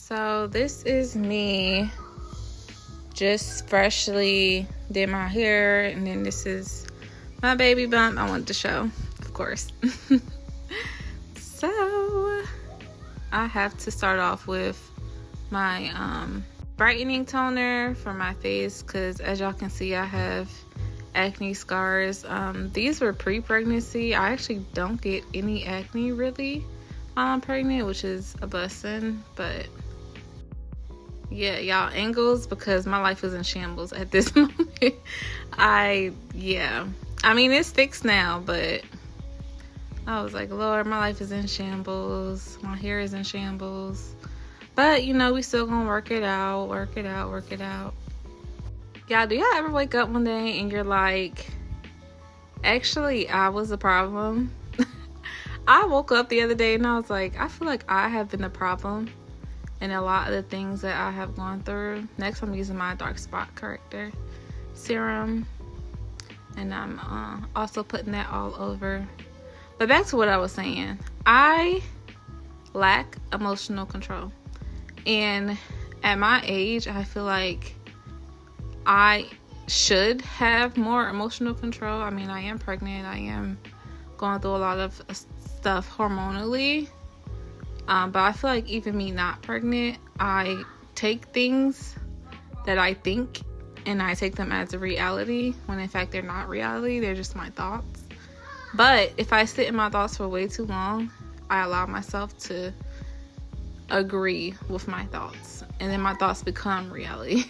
So this is me just freshly did my hair, and then this is my baby bump I wanted to show, of course. So I have to start off with my brightening toner for my face, because as y'all can see I have acne scars. These were pre-pregnancy. I actually don't get any acne really while I'm pregnant, which is a blessing. But yeah, y'all, angles, because my life is in shambles at this moment. I mean, it's fixed now, but I was like, Lord, my life is in shambles, my hair is in shambles, but you know, we still gonna work it out. Y'all, do y'all ever wake up one day and you're like, actually I was the problem? I woke up the other day and I was like, I feel like I have been the problem in a lot of the things that I have gone through. Next, I'm using my dark spot corrector serum, and I'm also putting that all over. But back to what I was saying, I lack emotional control, and at my age I feel like I should have more emotional control. I mean, I am pregnant, I am going through a lot of stuff hormonally, but I feel like even me not pregnant, I take things that I think and I take them as a reality, when in fact they're not reality, they're just my thoughts. But if I sit in my thoughts for way too long, I allow myself to agree with my thoughts, and then my thoughts become reality.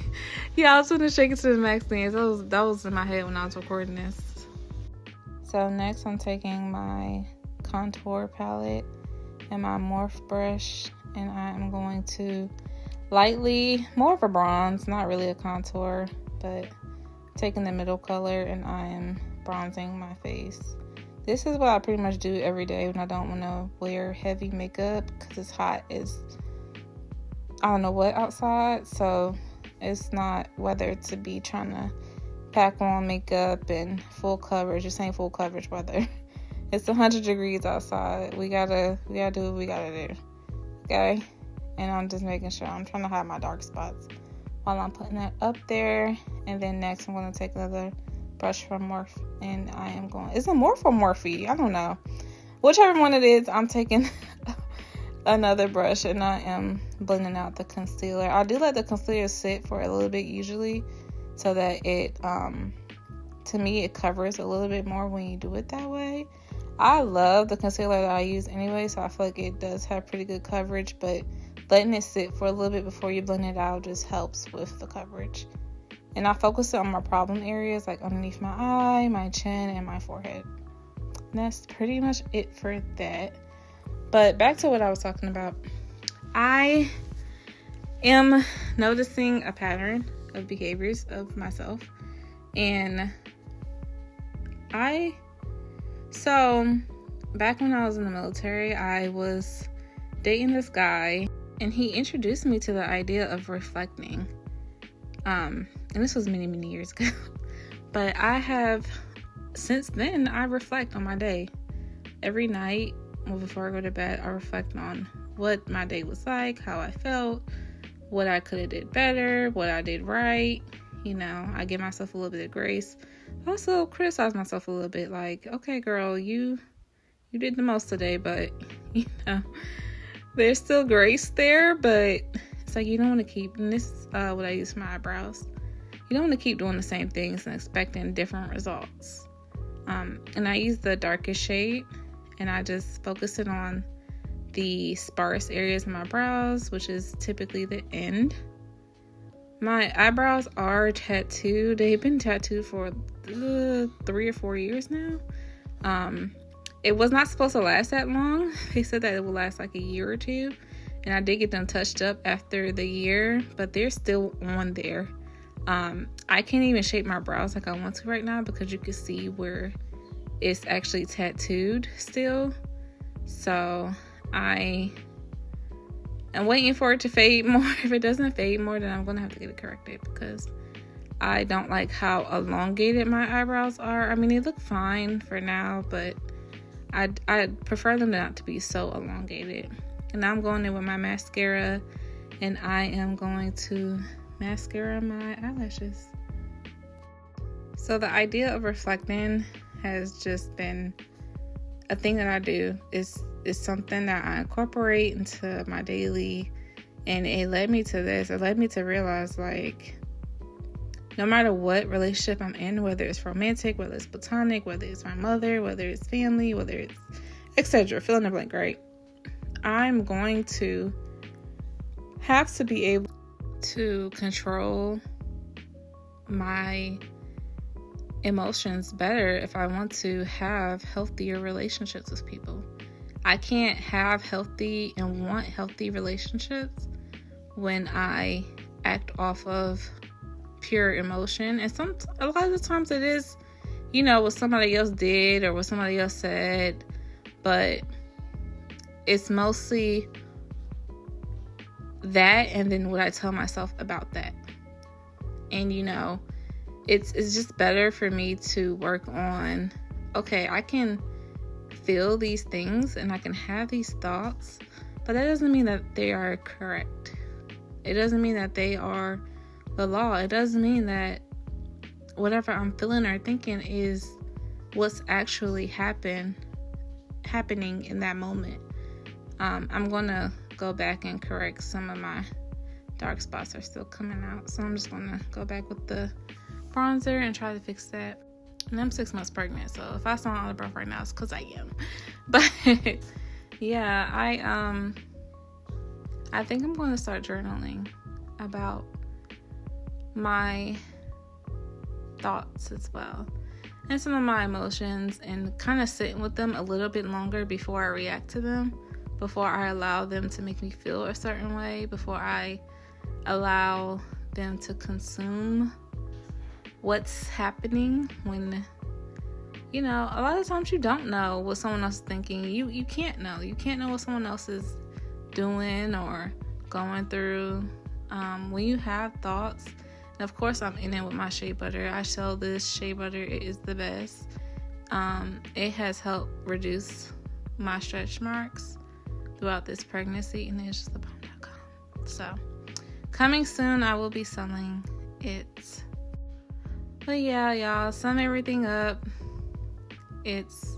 Yeah, I was gonna shake it to the max things. That was in my head when I was recording this. So next I'm taking my contour palette and my morph brush, and I'm going to lightly, more of a bronze, not really a contour, but taking the middle color, and I am bronzing my face. This is what I pretty much do every day when I don't want to wear heavy makeup, because it's hot as I don't know what outside, so it's not weather to be trying to pack on makeup and full coverage. This ain't full coverage weather. It's 100 degrees outside. We gotta do what we gotta do, okay? And I'm just making sure I'm trying to hide my dark spots while I'm putting that up there. And then next I'm going to take another brush from Morphe, and I am going, is it Morphe or Morphe? I don't know. Whichever one it is, I'm taking another brush, and I am blending out the concealer. I do let the concealer sit for a little bit usually, so that it, to me, it covers a little bit more when you do it that way. I love the concealer that I use anyway, so I feel like it does have pretty good coverage, but letting it sit for a little bit before you blend it out just helps with the coverage. And I focus on my problem areas, like underneath my eye, my chin, and my forehead. And that's pretty much it for that. But back to what I was talking about. I am noticing a pattern of behaviors of myself. And so back when I was in the military, I was dating this guy, and he introduced me to the idea of reflecting. And this was many, many years ago. But since then, I reflect on my day. Every night, before I go to bed, I reflect on what my day was like, how I felt, what I could have did better, what I did right. You know, I give myself a little bit of grace. I also criticize myself a little bit, like, okay, girl, you did the most today, but, you know, there's still grace there, but it's like you don't want to keep, and this is what I use for my eyebrows, you don't want to keep doing the same things and expecting different results. And I use the darkest shade, and I just focus it on the sparse areas of my brows, which is typically the end. My eyebrows are tattooed. They've been tattooed for 3 or 4 years now. It was not supposed to last that long. They said that it would last like a year or two. And I did get them touched up after the year, but they're still on there. I can't even shape my brows like I want to right now, because you can see where it's actually tattooed still. So I'm waiting for it to fade more. If it doesn't fade more, then I'm going to have to get it corrected, because I don't like how elongated my eyebrows are. I mean, they look fine for now, but I prefer them not to be so elongated. And now I'm going in with my mascara and I am going to mascara my eyelashes. So the idea of reflecting has just been a thing that I do. It's something that I incorporate into my daily, and it led me to this. It led me to realize, like, no matter what relationship I'm in, whether it's romantic, whether it's platonic, whether it's my mother, whether it's family, whether it's etc., fill in the blank, right? I'm going to have to be able to control my emotions better if I want to have healthier relationships with people. I can't have healthy and want healthy relationships when I act off of pure emotion. And a lot of the times it is, what somebody else did or what somebody else said, but it's mostly that and then what I tell myself about that. And it's just better for me to work on, okay, I can feel these things and I can have these thoughts, but that doesn't mean that they are correct. It doesn't mean that they are the law. It doesn't mean that whatever I'm feeling or thinking is what's actually happening in that moment. I'm going to go back and correct some of my dark spots are still coming out. So I'm just going to go back with the bronzer and try to fix that. And I'm 6 months pregnant, so if I sound out of breath right now, it's because I am. But yeah, I think I'm going to start journaling about my thoughts as well, and some of my emotions, and kind of sitting with them a little bit longer before I react to them, before I allow them to make me feel a certain way, before I allow them to consume what's happening. When a lot of times you don't know what someone else is thinking. You can't know what someone else is doing or going through. When you have thoughts, and of course I'm in it with my shea butter. I sell this shea butter. It is the best. It has helped reduce my stretch marks throughout this pregnancy, and it's just thebomb.com. So coming soon, I will be selling it. But yeah, y'all, sum everything up. It's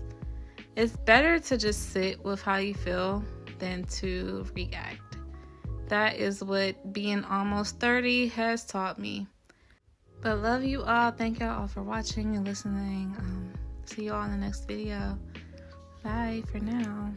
better to just sit with how you feel than to react. That is what being almost 30 has taught me. But love you all. Thank y'all all for watching and listening. See you all in the next video. Bye for now.